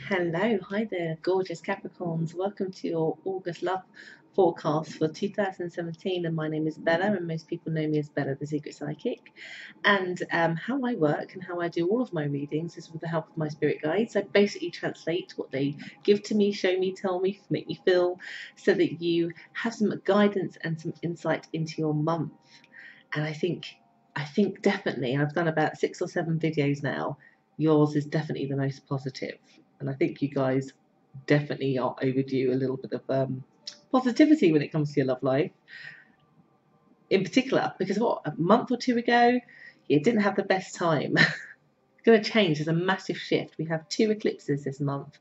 Hello, hi there, gorgeous Capricorns. Welcome to your August love forecast for 2017. And my name is Bella, and most people know me as Bella, the Secret Psychic. And how I work and how I do all of my readings is with the help of my spirit guides. I basically translate what they give to me, show me, tell me, make me feel, so that you have some guidance and some insight into your month. And I think definitely, and I've done about 6 or 7 videos now, yours is definitely the most positive. And I think you guys definitely are overdue a little bit of positivity when it comes to your love life. In particular, because a month or two ago, you didn't have the best time. It's going to change. There's a massive shift. We have 2 eclipses this month,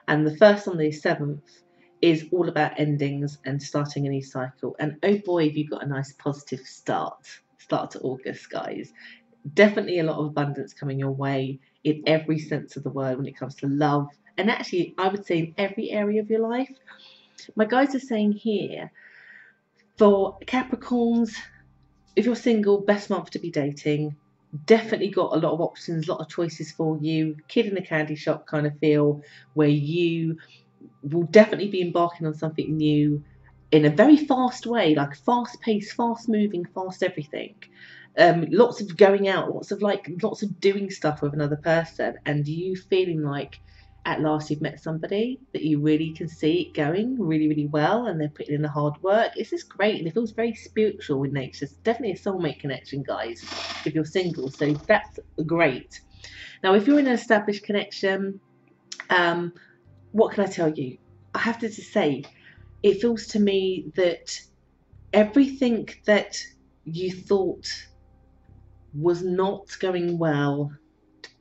and the first on the 7th is all about endings and starting a new cycle. And oh boy, have you got a nice positive start to August, guys. Definitely a lot of abundance coming your way in every sense of the word when it comes to love, and actually I would say in every area of your life. My guides are saying here, for Capricorns, if you're single, best month to be dating. Definitely got a lot of options, a lot of choices for you. Kid in a candy shop kind of feel, where you will definitely be embarking on something new in a very fast way, like fast paced, fast moving, fast everything. Lots of going out, lots of doing stuff with another person, and you feeling like at last you've met somebody that you really can see it going really, really well, and they're putting in the hard work. It's just great, and it feels very spiritual in nature. It's definitely a soulmate connection, guys, if you're single. So that's great. Now, if you're in an established connection, what can I tell you? I have to just say, it feels to me that everything that you thought was not going well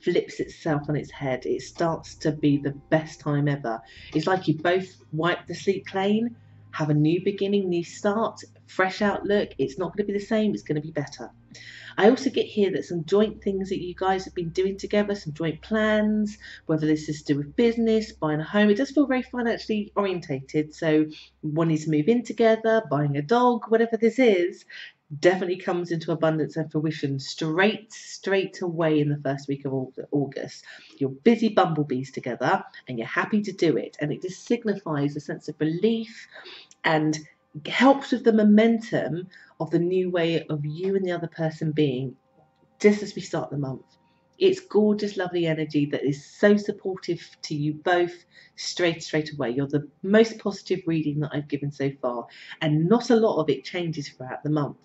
flips itself on its head. It starts to be the best time ever. It's like you both wipe the slate clean, have a new beginning, new start, fresh outlook. It's not going to be the same, it's going to be better. I also get here that some joint things that you guys have been doing together, some joint plans, whether this is to do with business, buying a home. It does feel very financially orientated. So wanting to move in together, buying a dog, whatever this is, definitely comes into abundance and fruition straight away in the first week of August. You're busy bumblebees together and you're happy to do it. And it just signifies a sense of relief and helps with the momentum of the new way of you and the other person being just as we start the month. It's gorgeous, lovely energy that is so supportive to you both straight away. You're the most positive reading that I've given so far, and not a lot of it changes throughout the month.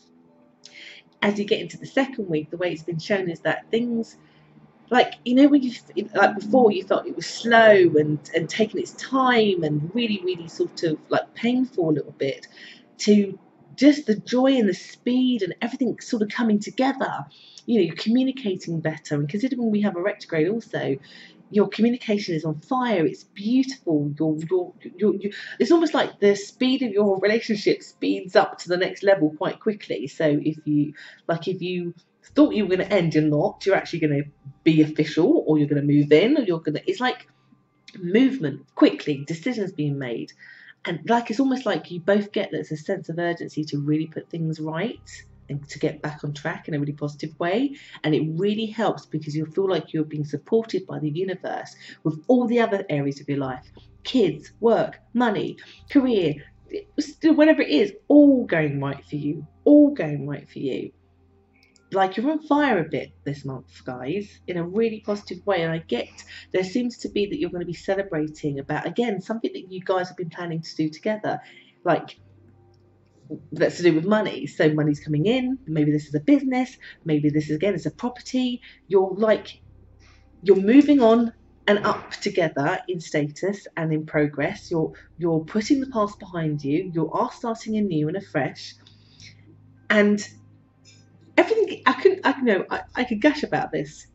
As you get into the second week, the way it's been shown is that things, like, you know, when you, like before, you thought it was slow and taking its time and really, really sort of like painful a little bit, to just the joy and the speed and everything sort of coming together. You know, you're communicating better, and considering we have a retrograde also, your communication is on fire. It's beautiful. It's almost like the speed of your relationship speeds up to the next level quite quickly. So if you thought you were going to end, you're not. You're actually going to be official, or you're going to move in, or it's like movement quickly, decisions being made. And like, it's almost like you both get there's a sense of urgency to really put things right and to get back on track in a really positive way. And it really helps because you feel like you're being supported by the universe with all the other areas of your life: kids, work, money, career, whatever it is, all going right for you, like you're on fire a bit this month, guys, in a really positive way. And I get there seems to be that you're going to be celebrating about, again, something that you guys have been planning to do together, like that's to do with money. So money's coming in. Maybe this is a business. Maybe this is, again, it's a property. You're moving on and up together in status and in progress. You're putting the past behind you. You are starting anew and afresh. And everything, I could gush about this.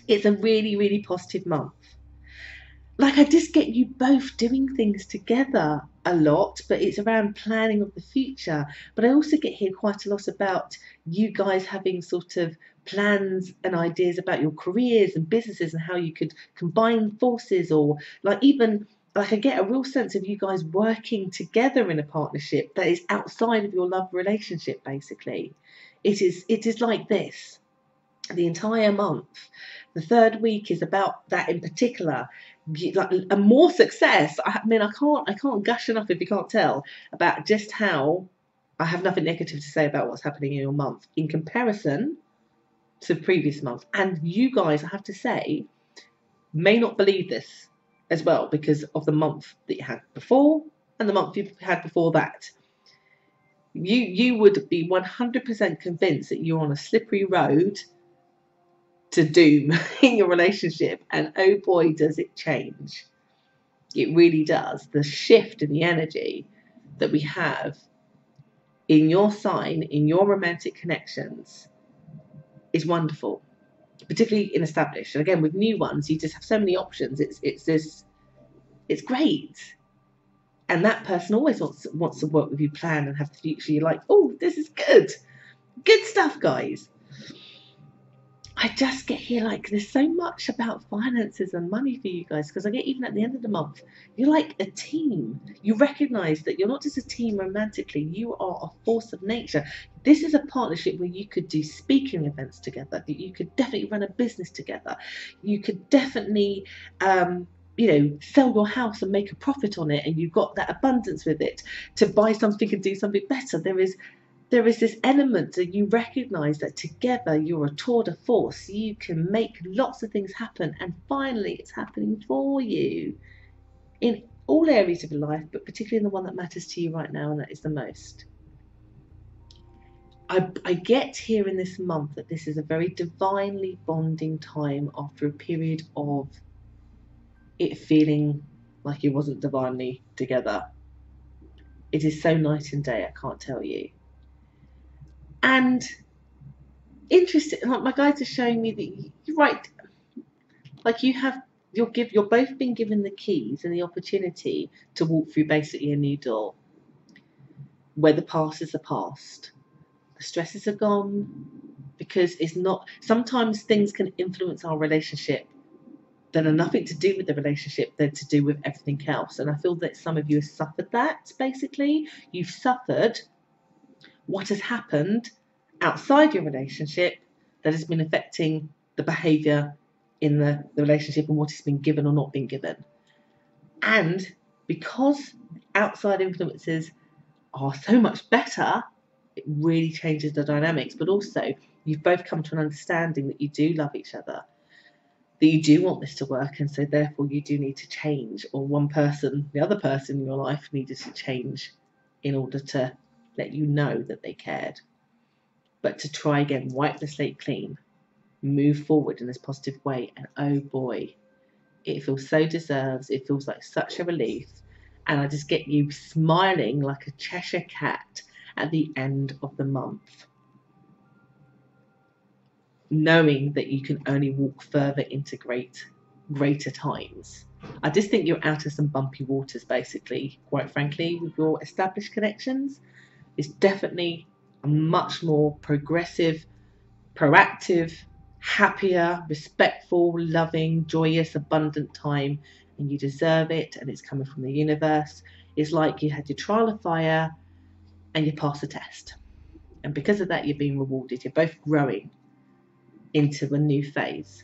It's a really, really positive month. Like, I just get you both doing things together a lot, but it's around planning of the future. But I also get here quite a lot about you guys having sort of plans and ideas about your careers and businesses and how you could combine forces, or like, even like, I get a real sense of you guys working together in a partnership that is outside of your love relationship, basically. It is like this the entire month. The third week is about that in particular, like a more success. I mean, I can't gush enough, if you can't tell, about just how I have nothing negative to say about what's happening in your month in comparison to the previous month. And you guys, I have to say, may not believe this as well because of the month that you had before and the month you had before that. You would be 100% convinced that you're on a slippery road to doom in your relationship, and oh boy, does it change. It really does. The shift in the energy that we have in your sign, in your romantic connections, is wonderful, particularly in established. And again, with new ones, you just have so many options. It's great. And that person always wants to work with you, plan and have the future. You're like, oh, this is good. Good stuff, guys. I just get here like there's so much about finances and money for you guys, because I get even at the end of the month, you're like a team. You recognize that you're not just a team romantically, you are a force of nature. This is a partnership where you could do speaking events together. You could definitely run a business together. You could definitely sell your house and make a profit on it, and you've got that abundance with it to buy something and do something better. There is this element that you recognize that together you're a tour de force. You can make lots of things happen, and finally it's happening for you in all areas of your life, but particularly in the one that matters to you right now, and that is the most. I get here in this month that this is a very divinely bonding time after a period of it feeling like it wasn't divinely together. It is so night and day, I can't tell you. And interesting, like my guides are showing me that you're right, like you're both been given the keys and the opportunity to walk through basically a new door where the past is the past, the stresses are gone, because it's not, sometimes things can influence our relationship that are nothing to do with the relationship, they're to do with everything else. And I feel that some of you have suffered that. Basically, you've suffered what has happened outside your relationship that has been affecting the behaviour in the relationship and what has been given or not been given. And because outside influences are so much better, it really changes the dynamics. But also, you've both come to an understanding that you do love each other, that you do want this to work, and so therefore you do need to change, or the other person in your life needed to change in order to let you know that they cared. But to try again, wipe the slate clean, move forward in this positive way, and oh boy, it feels so deserved. It feels like such a relief, and I just get you smiling like a Cheshire cat at the end of the month, knowing that you can only walk further into greater times. I just think you're out of some bumpy waters, basically, quite frankly, with your established connections. It's definitely a much more progressive, proactive, happier, respectful, loving, joyous, abundant time, and you deserve it, and it's coming from the universe. It's like you had your trial of fire and you passed the test. And because of that, you're being rewarded. You're both growing into a new phase.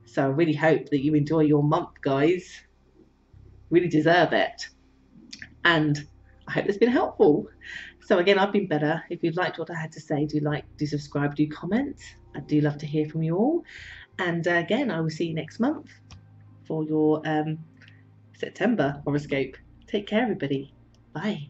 So I really hope that you enjoy your month, guys. Really deserve it. And I hope it's been helpful. So again, I've been better. If you liked what I had to say, do subscribe, do comment. I do love to hear from you all. And again, I will see you next month for your September horoscope. Take care, everybody. Bye.